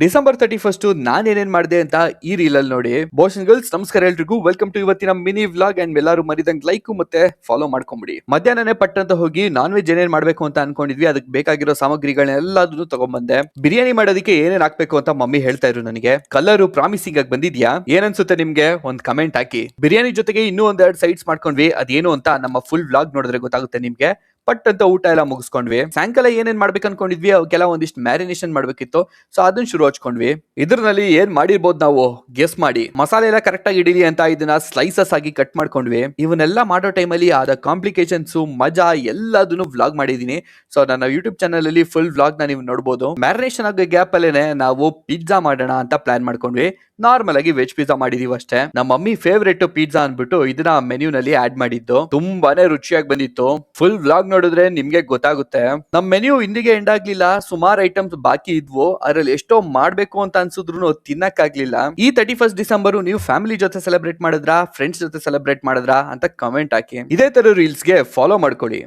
December 31 ನಾನ್ ಏನೇನ್ ಮಾಡಿದೆ ಅಂತ ಈ ರೀಲ್ ಅಲ್ಲಿ ನೋಡಿ. ಬಾಯ್ಸ್ ಅಂಡ್ ಗರ್ಲ್ಸ್ ನಮಸ್ಕಾರ ಎಲ್ರಿಗೂ, ವೆಲ್ಕಮ್ ಟು ಇವತ್ತಿನ ಮಿನಿ ವ್ಲಾಗ್. ಅಂಡ್ ಎಲ್ಲರೂ ಮರಿದಂಗ್ ಲೈಕ್ ಮತ್ತೆ ಫಾಲೋ ಮಾಡ್ಕೊಂಬಿಡಿ. ಮಧ್ಯಾಹ್ನನೇ ಪಟ್ಟಂತ ಹೋಗಿ ನಾನ್ ವೆಜ್ ಏನೇನ್ ಮಾಡ್ಬೇಕು ಅಂತ ಅನ್ಕೊಂಡಿದ್ವಿ. ಅದಕ್ಕೆ ಬೇಕಾಗಿರೋ ಸಾಮಗ್ರಿಗಳನ್ನೆಲ್ಲದನ್ನು ತಗೊಂಡ್ಬಂದೆ. ಬಿರಿಯಾನಿ ಮಾಡೋದಕ್ಕೆ ಏನೇನ್ ಹಾಕ್ಬೇಕು ಅಂತ ಮಮ್ಮಿ ಹೇಳ್ತಾ ಇದ್ರು ನನಗೆ. ಕಲರ್ ಪ್ರಾಮಿಸಿಂಗ್ ಆಗಿ ಬಂದಿದ್ಯಾ? ಏನ್ ಅನ್ಸುತ್ತೆ ನಿಮ್ಗೆ? ಒಂದ್ ಕಮೆಂಟ್ ಹಾಕಿ. ಬಿರಿಯಾನಿ ಜೊತೆಗೆ ಇನ್ನೂ ಒಂದೆರಡು ಸೈಡ್ಸ್ ಮಾಡ್ಕೊಂಡ್ವಿ. ಅದೇನು ಅಂತ ನಮ್ಮ ಫುಲ್ ವ್ಲಾಗ್ ನೋಡಿದ್ರೆ ಗೊತ್ತಾಗುತ್ತೆ ನಿಮ್ಗೆ. ಪಟ್ ಅಂತ ಊಟ ಎಲ್ಲ ಮುಗಿಸ್ಕೊಂಡ್ವಿ. ಸಾಯಂಕಾಲ ಏನೇನ್ ಮಾಡ್ಬೇಕು ಅನ್ಕೊಂಡಿದ್ವಿ, ಅವಕ್ಕೆಲ್ಲ ಒಂದಿಷ್ಟು ಮ್ಯಾರಿನೇಷನ್ ಮಾಡ್ಬೇಕಿತ್ತು. ಸೊ ಅದನ್ನ ಶುರು ಹಚ್ಕೊಂಡ್ವಿ. ಇದ್ರಲ್ಲಿ ಏನ್ ಮಾಡಿರ್ಬೋದು ನಾವು ಗೆಸ್ ಮಾಡಿ. ಮಸಾಲೆ ಎಲ್ಲ ಕರೆಕ್ಟ್ ಆಗಿ ಇಡೀಲಿ ಅಂತ ಇದನ್ನ ಸ್ಲೈಸಸ್ ಆಗಿ ಕಟ್ ಮಾಡ್ಕೊಂಡ್ವಿ. ಇವನ್ನೆಲ್ಲ ಮಾಡೋ ಟೈಮಲ್ಲಿ ಆದ ಕಾಂಪ್ಲಿಕೇಶನ್ಸ್, ಮಜಾ ಎಲ್ಲದನ್ನು ವ್ಲಾಗ್ ಮಾಡಿದೀನಿ. ಸೊ ನನ್ನ ಯೂಟ್ಯೂಬ್ ಚಾನಲ್ ಅಲ್ಲಿ ಫುಲ್ ವ್ಲಾಗ್ ನ ನೀವು ನೋಡಬಹುದು. ಮ್ಯಾರಿನೇಷನ್ ಆಗೋ ಗ್ಯಾಪ್ ಅಲ್ಲೇನೆ ನಾವು ಪಿಜ್ಜಾ ಮಾಡೋಣ ಅಂತ ಪ್ಲಾನ್ ಮಾಡ್ಕೊಂಡ್ವಿ. ನಾರ್ಮಲ್ ಆಗಿ ವೆಜ್ ಪಿಜ್ಜಾ ಮಾಡಿದೀವಿ ಅಷ್ಟೇ. ನಮ್ಮ ಮಮ್ಮಿ ಫೇವರೇಟ್ ಪಿಜ್ಜಾ ಅನ್ಬಿಟ್ಟು ಇದನ್ನ ಮೆನ್ಯೂ ನಲ್ಲಿ ಆಡ್ ಮಾಡಿದ್ದು. ತುಂಬಾನೇ ರುಚಿಯಾಗಿ ಬಂದಿತ್ತು. ಫುಲ್ ವ್ಲಾಗ್ ನೋಡಿದ್ರೆ ನಿಮ್ಗೆ ಗೊತ್ತಾಗುತ್ತೆ. ನಮ್ ಮೆನ್ಯೂ ಇಂದಿಗೆ ಎಂಡ್ ಆಗ್ಲಿಲ್ಲ. ಸುಮಾರು ಐಟಮ್ಸ್ ಬಾಕಿ ಇದ್ವು. ಅದ್ರಲ್ಲಿ ಎಷ್ಟೋ ಮಾಡ್ಬೇಕು ಅಂತ ಅನ್ಸಿದ್ರು ತಿನ್ನಕ್ ಆಗ್ಲಿಲ್ಲ. ಈ 31 ಡಿಸೆಂಬರ್ ನೀವು ಫ್ಯಾಮಿಲಿ ಜೊತೆ ಸೆಲೆಬ್ರೇಟ್ ಮಾಡಿದ್ರಾ, ಫ್ರೆಂಡ್ಸ್ ಜೊತೆ ಸೆಲೆಬ್ರೇಟ್ ಮಾಡಿದ್ರಾ ಅಂತ ಕಮೆಂಟ್ ಹಾಕಿ. ಇದೇ ತರ ರೀಲ್ಸ್ ಗೆ ಫಾಲೋ ಮಾಡ್ಕೊಳ್ಳಿ.